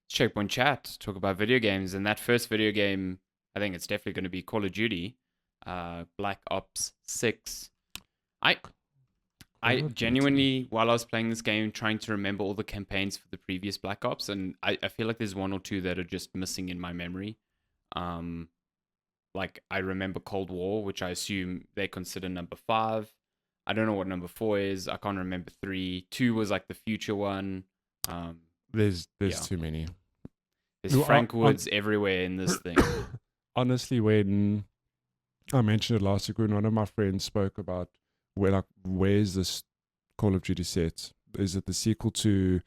Checkpoint Chat, talk about video games. And that first video game, I think it's definitely going to be Call of Duty, Black Ops 6. I Call I of Duty. genuinely, while I was playing this game, trying to remember all the campaigns for the previous Black Ops, and I feel like there's one or two that are just missing in my memory. Um, like I remember Cold War, which I assume they consider number five. I don't know what number four is. I can't remember three. Two was like the future one. Um, There's yeah, too many. there's No, Frank Woods everywhere in this thing. honestly, when I mentioned it last week, when one of my friends spoke about where's this Call of Duty set? Is it the sequel to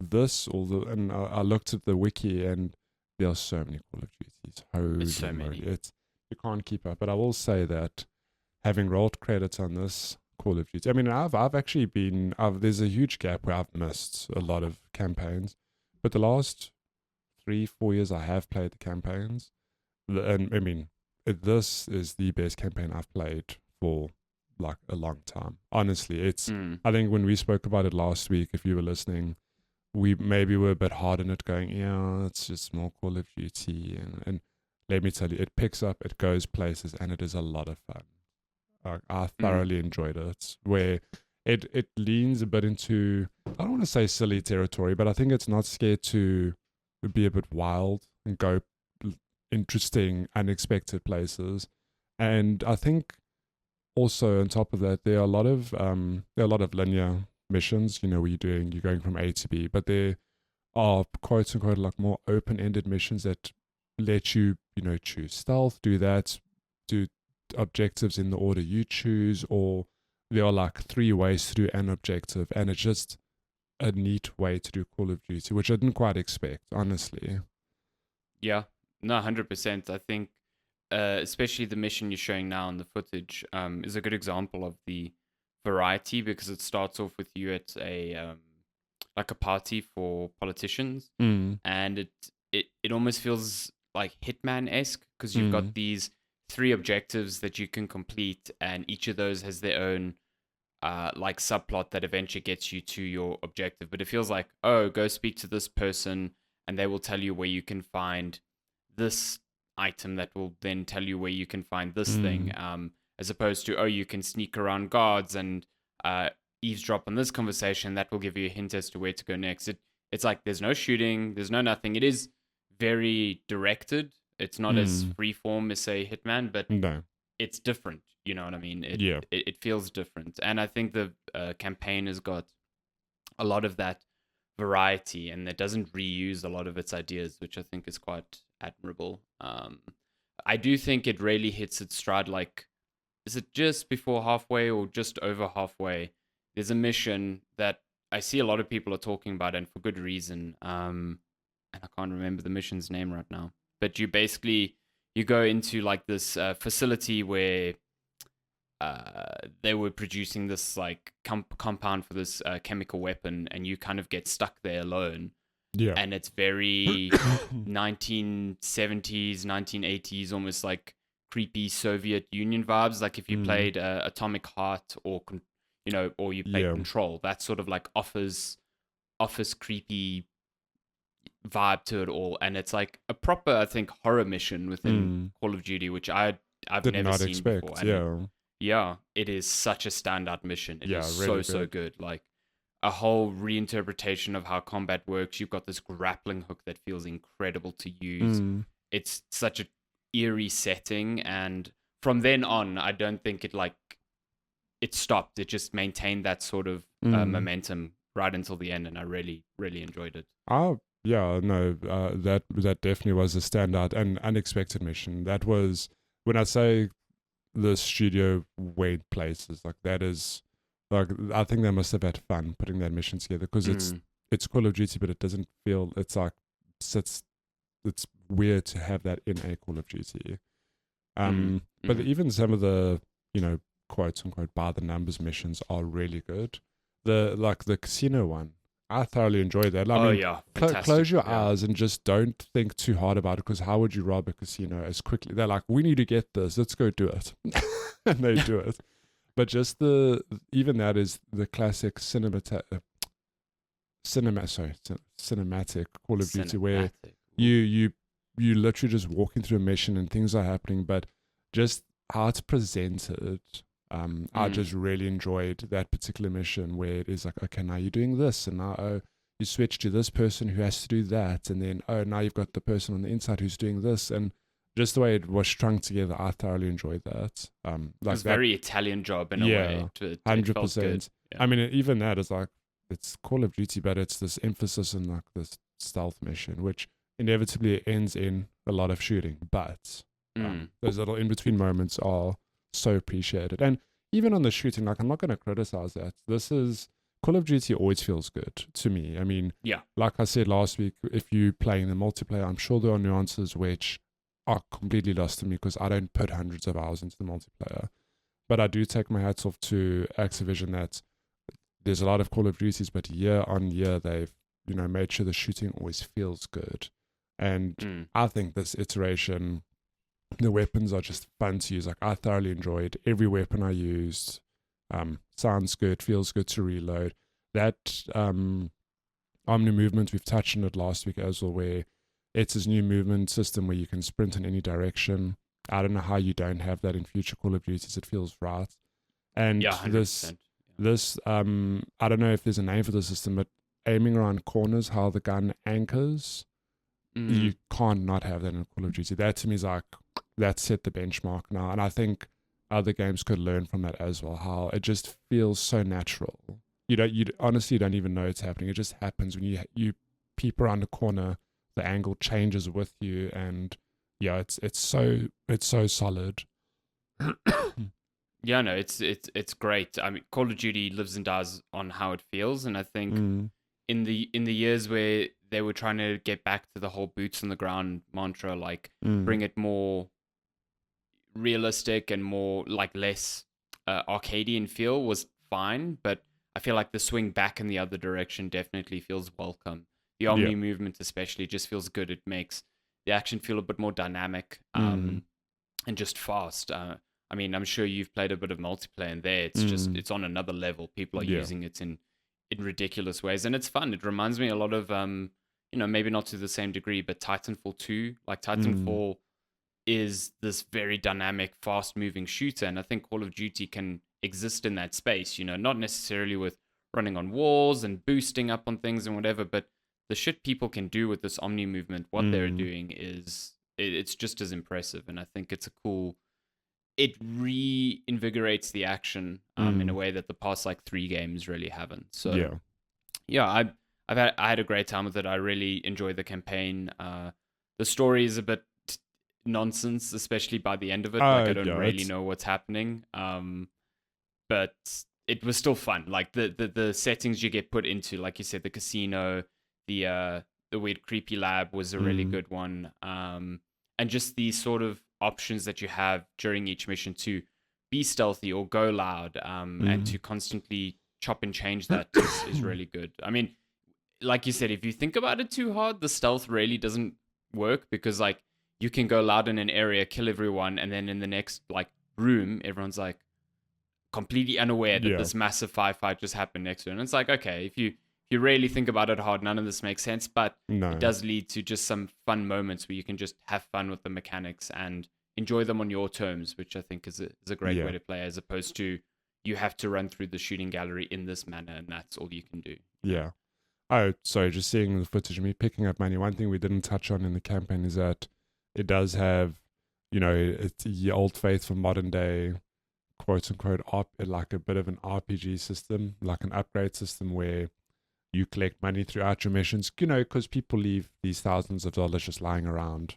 this or the? And I looked at the wiki, and there are so many Call of Duties. There's so Holy moly, many. it's you can't keep up. But I will say that having rolled credits on this Call of Duty, I mean, I've actually been. There's a huge gap where I've missed a lot of campaigns, but the last 3 4 years I have played the campaigns, and I mean, this is the best campaign I've played for like a long time. Honestly, it's. Mm, I think when we spoke about it last week, if you were listening, we maybe were a bit hard on it, going, yeah, it's just more Call of Duty, and let me tell you, it picks up, it goes places, and it is a lot of fun. I mm, thoroughly enjoyed it. Where it leans a bit into, I don't want to say silly territory, but I think it's not scared to be a bit wild and go interesting, unexpected places. And I think also on top of that, there are a lot of linear missions. Where you're going from A to B, but there are quote unquote like more open ended missions that let you choose stealth, do that, do objectives in the order you choose, or there are like three ways to do an objective, and it's just a neat way to do Call of Duty, which I didn't quite expect, honestly. yeah, no, 100%. I think, especially the mission you're showing now in the footage, is a good example of the variety because it starts off with you at a like a party for politicians, Mm, and it almost feels like Hitman esque because you've got mm, these three objectives that you can complete, and each of those has their own like subplot that eventually gets you to your objective. But it feels like, oh, go speak to this person, and they will tell you where you can find this item that will then tell you where you can find this thing. mm, As opposed to, oh, you can sneak around guards and eavesdrop on this conversation that will give you a hint as to where to go next. It's like there's no shooting, there's no nothing. It is very directed. It's not as mm. free form as say Hitman, but No. it's different. You know what I mean? Yeah. It feels different, and I think the campaign has got a lot of that variety, and it doesn't reuse a lot of its ideas, which I think is quite admirable. I do think it really hits its stride. Like, is it just before halfway or just over halfway? There's a mission that I see a lot of people are talking about, and for good reason. And I can't remember the mission's name right now, but you go into like this facility where they were producing this like compound for this chemical weapon, and you kind of get stuck there alone. Yeah. And it's very 1970s, 1980s, almost like creepy Soviet Union vibes. Like if you mm, played Atomic Heart or or you played yeah. Control, that sort of like office creepy vibe to it all. And it's like a proper, I think, horror mission within Mm. Call of Duty, which I've Did never not seen before. expect. And Yeah. yeah, it is such a standout mission. It is Yeah. Really so good. good. Like a whole reinterpretation of how combat works. You've got this grappling hook that feels incredible to use. Mm, It's such a eerie setting, and from then on, I don't think it stopped. It just maintained that sort of mm. momentum right until the end, and I really really enjoyed it. Oh, yeah. No, that definitely was a standout and unexpected mission. That was when I say the studio went places like that is like I think they must have had fun putting that mission together because Mm, it's Call of Duty, but it doesn't feel it's like it's it's weird to have that in a Call of Duty. mm, But mm. even some of the quote unquote by the numbers missions are really good. The casino one, I thoroughly enjoyed that. I Oh mean, yeah, fantastic. close your Yeah. eyes and just don't think too hard about it because how would you rob a casino as quickly? They're like, we need to get this. Let's go do it, and they do it. But just even that is the classic cinematic Call of Duty where Cinematic. you you you literally just walking through a mission and things are happening, but just how it's presented. I just really enjoyed that particular mission where it is like, okay, now you're doing this, and now you switch to this person who has to do that, and then now you've got the person on the inside who's doing this, and just the way it was strung together, I thoroughly enjoyed that. It Like was that, very Italian job in a yeah, way. It felt good. 100%. Yeah. I mean, even that is like it's Call of Duty, but it's this emphasis on like this stealth mission, which inevitably ends in a lot of shooting. But those little in between moments are so appreciated. And even on the shooting, like I'm not going to criticize that. This is Call of Duty always feels good to me. I mean, Yeah. like I said last week, if you playing the multiplayer, I'm sure there are nuances which are completely lost to me because I don't put hundreds of hours into the multiplayer. But I do take my hats off to Activision that there's a lot of Call of Duties, but year on year they've made sure the shooting always feels good. And I think this iteration, the weapons are just fun to use. Like I thoroughly enjoyed every weapon I used. Sounds good, feels good to reload. That Omni movement, we've touched on it last week as well, where it's this new movement system where you can sprint in any direction. I don't know how you don't have that in future Call of Duties. It feels right. And Yeah, 100%. this I don't know if there's a name for the system, but aiming around corners, how the gun anchors, you can't not have that in Call of Duty. That to me is like that set the benchmark now, and I think other games could learn from that as well. How it just feels so natural. You honestly don't even know it's happening. It just happens when you peep around a corner, the angle changes with you, and yeah, it's so solid. Yeah, no, it's great. I mean, Call of Duty lives and dies on how it feels, and I think in the years where they were trying to get back to the whole boots on the ground mantra, like bring it more realistic and more like less arcadian feel was fine, but I feel like the swing back in the other direction definitely feels welcome. The Omni movement especially just feels good. It makes the action feel a bit more dynamic and just fast. I mean, I'm sure you've played a bit of multiplayer, and there it's on another level. People are using it in ridiculous ways, and it's fun. It reminds me a lot of maybe not to the same degree, but Titanfall 2. Like Titanfall is this very dynamic, fast-moving shooter, and I think Call of Duty can exist in that space. Not necessarily with running on walls and boosting up on things and whatever, but the shit people can do with this Omni movement, what they're doing it's just as impressive, and I think it's a cool. It reinvigorates the action in a way that the past like 3 games really haven't. So I had a great time with it. I really enjoyed the campaign. The story is a bit nonsense, especially by the end of it. Like I don't really know what's happening. But it was still fun. Like the settings you get put into, like you said, the casino, the weird creepy lab was a really good one. And just these sort of options that you have during each mission to be stealthy or go loud, and to constantly chop and change that is really good. I mean, like you said, if you think about it too hard, the stealth really doesn't work, because like you can go loud in an area, kill everyone, and then in the next like room, everyone's like completely unaware that this massive firefight just happened next to it. And it's like, okay, if you really think about it hard, none of this makes sense, but it does lead to just some fun moments where you can just have fun with the mechanics and enjoy them on your terms, which I think is a great way to play, as opposed to you have to run through the shooting gallery in this manner and that's all you can do. Yeah. Oh, sorry, just seeing the footage of me picking up money. One thing we didn't touch on in the campaign is that it does have, it's the old faithful modern day, quote unquote, like a bit of an RPG system, like an upgrade system where you collect money throughout your missions, because people leave these thousands of dollars just lying around.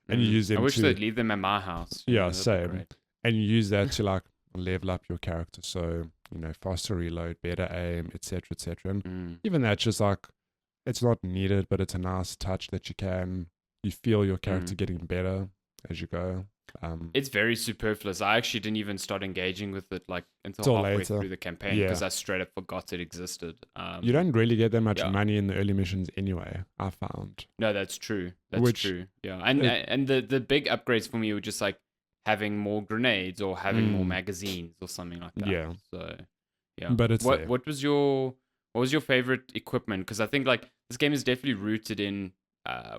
And you use them I wish they'd leave them at my house. Yeah, same. And you use that to like level up your character. So, faster reload, better aim, etc., etc. And even that, just like, it's not needed, but it's a nice touch that you feel your character getting better as you go. It's very superfluous. I actually didn't even start engaging with it like until halfway later through the campaign, because I straight up forgot it existed. You don't really get that much money in the early missions anyway, I found. No, that's true. That's true. Yeah, and the big upgrades for me were just like having more grenades or having more magazines or something like that. Yeah. So yeah. But it's what was your What was your favorite equipment? Because I think like this game is definitely rooted in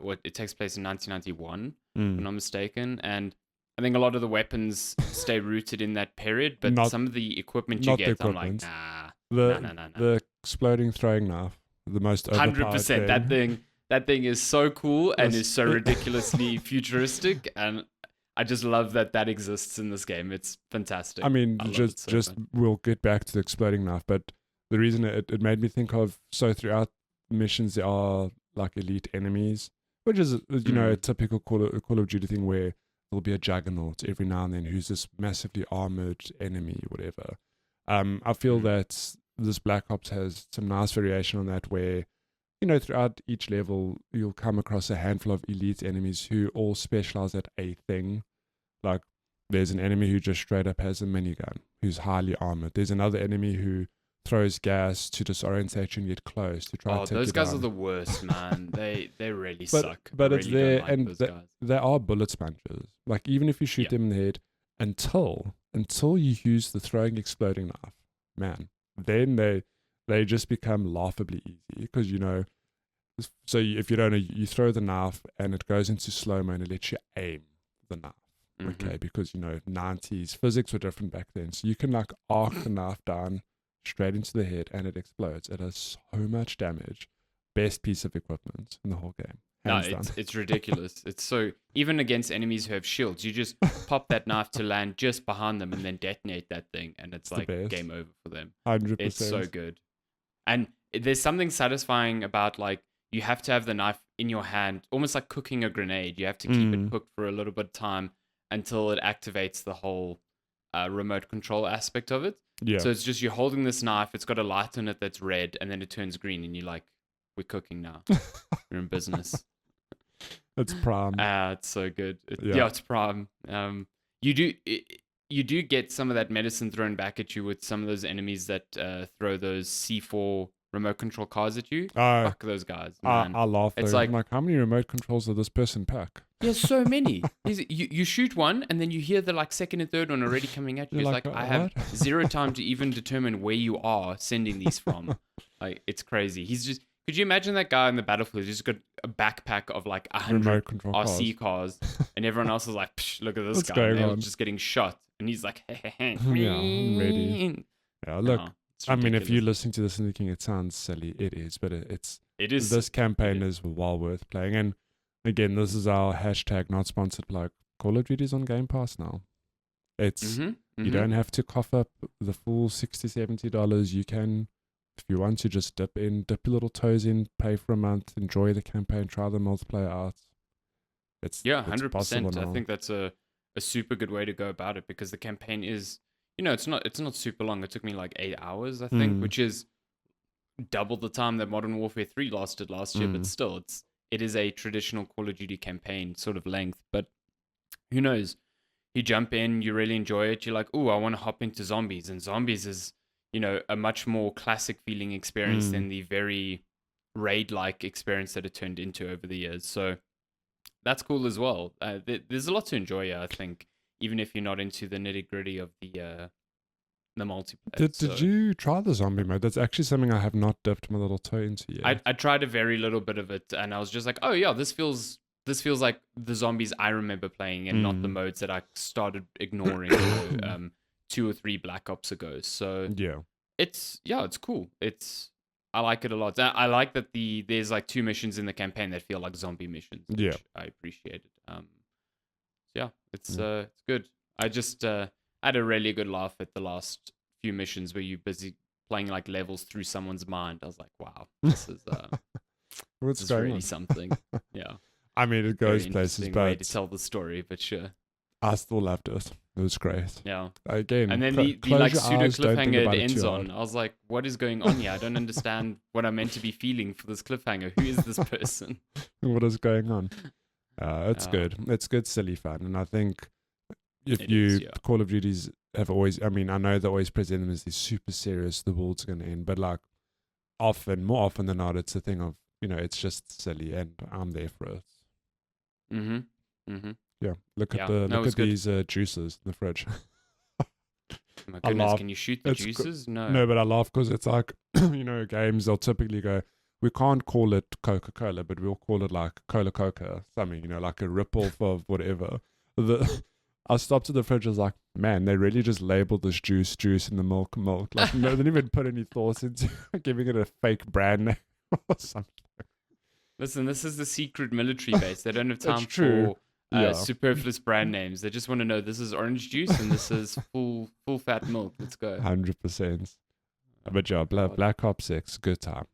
what it takes place in 1991, if I'm Mm. not mistaken, and I think a lot of the weapons stay rooted in that period. But Not some of the equipment you not the get, I'm like, equipment. nah, nah, The nah, nah, nah. the exploding throwing knife, the most hundred overpowered percent. thing. That thing is so cool and That's- is so ridiculously futuristic, and I just love that that exists in this game. It's fantastic. I mean, I love it just so just much. we'll get back to the exploding knife, but the reason it made me think of, so throughout missions there are like elite enemies, which is a Mm, typical Call of Duty thing where there'll be a juggernaut every now and then who's this massively armored enemy, whatever. I feel mm. that this Black Ops has some nice variation on that, where throughout each level you'll come across a handful of elite enemies who all specialize at a thing. Like, there's an enemy who just straight up has a minigun, who's highly armored. There's another enemy who throws gas to disorientate you and get close to try to Oh, take those you guys are down. the worst, man. They really But suck. I but it's really don't there, like and those guys. they are bullet sponges. Like, even if you shoot Yeah. them in the head, until you use the throwing exploding knife, man, then they just become laughably easy, because so if you don't know, you throw the knife and it goes into slow mo and it lets you aim the knife. Mm-hmm. Okay, because 90s physics were different back then, so you can like arc the knife down straight into the head and it explodes. It does so much damage. Best piece of equipment in the whole game, No, hands down. it's ridiculous. It's so even against enemies who have shields, you just pop that knife to land just behind them and then detonate that thing, and it's the like best. game over for them. 100%. It's so good. And there's something satisfying about like you have to have the knife in your hand, almost like cooking a grenade. You have to keep it cooked for a little bit of time until it activates the whole remote control aspect of it. Yeah. So it's just you're holding this knife, it's got a light on it that's red, and then it turns green, and you're like, we're cooking now. We're in business. It's prime. It's so good. Yeah. Yeah, it's prime. You do you do get some of that medicine thrown back at you with some of those enemies that throw those C4 remote control cars at you. Fuck those guys, man. I laugh though. It's I'm like, like, how many remote controls does this person pack? there's so many. You shoot one and then you hear the like second and third one already coming at you. You're It's like, I have what? zero time to even determine where you are sending these from. Like, it's crazy. He's just. Could you imagine that guy in the battlefield? He's just got a backpack of like 100 Remote control RC cars, and everyone else is like, Psh, "Look at this What's guy." going They're on? just getting shot, and he's like, Yeah, I'm ready. Yeah, look, It's I mean, if you're ridiculous. listening to this and thinking it sounds silly, it is, but it's It is. this campaign it is well worth playing. And again, this is our hashtag not sponsored, like Call of Duty's on Game Pass now. It's you don't have to cough up the full $60-$70. You can, if you want to, just dip your little toes in, pay for a month, enjoy the campaign, try the multiplayer out. It's 100%. possible I now. think that's a super good way to go about it, because the campaign is, it's not super long. It took me like 8 hours, I think, which is double the time that Modern Warfare 3 lasted last year. But still, it is a traditional Call of Duty campaign sort of length. But who knows? You jump in, you really enjoy it. You're like, oh, I want to hop into zombies, and zombies is a much more classic feeling experience than the very raid-like experience that it turned into over the years. So that's cool as well. There's a lot to enjoy here, I think, even if you're not into the nitty-gritty of the multiplayer. Did you try the zombie mode? That's actually something I have not dipped my little toe into yet. I tried a very little bit of it, and I was just like, oh yeah, this feels like the zombies I remember playing, and not the modes that I started ignoring 2 or 3 Black Ops ago. So yeah, it's cool. I like it a lot. I like that there's like 2 missions in the campaign that feel like zombie missions. Yeah. Which I appreciated. It's good. I just had a really good laugh at the last few missions where you're busy playing like levels through someone's mind. I was like, wow, this is what's this is going really on? something. Yeah. I mean, it Very goes places, interesting way to but tell the story, but sure. I still loved it. It was great. Yeah. Again, And then the close like your pseudo eyes, don't think cliffhanger about it it ends too on. hard. I was like, what is going on here? I don't understand what I'm meant to be feeling for this cliffhanger. Who is this person? What is going on? It's Oh. good. It's good, silly fun. And I think if It you is, yeah. Call of Duties have always, I mean, I know they always present them as these super serious, the world's going to end, but like more often than not, it's a thing of, it's just silly and I'm there for it. Mm-hmm. Mm-hmm. Yeah. Look Yeah, at no, it was good. these juices in the fridge. Oh my I goodness, laugh. can you shoot the It's juices? no, No. but I laugh because it's like, games, they'll typically go, we can't call it Coca Cola, but we'll call it like Cola Coca, something, like a rip-off of whatever. I stopped at the fridge, I was like, man, they really just labeled this juice in the milk. Like, no, they didn't even put any thoughts into giving it a fake brand name or something. Listen, this is the secret military base. They don't have That's time true. for Yeah, superfluous brand names. They just want to know this is orange juice and this is full fat milk. Let's go. 100%. But yeah, God. Black Ops 6, good time.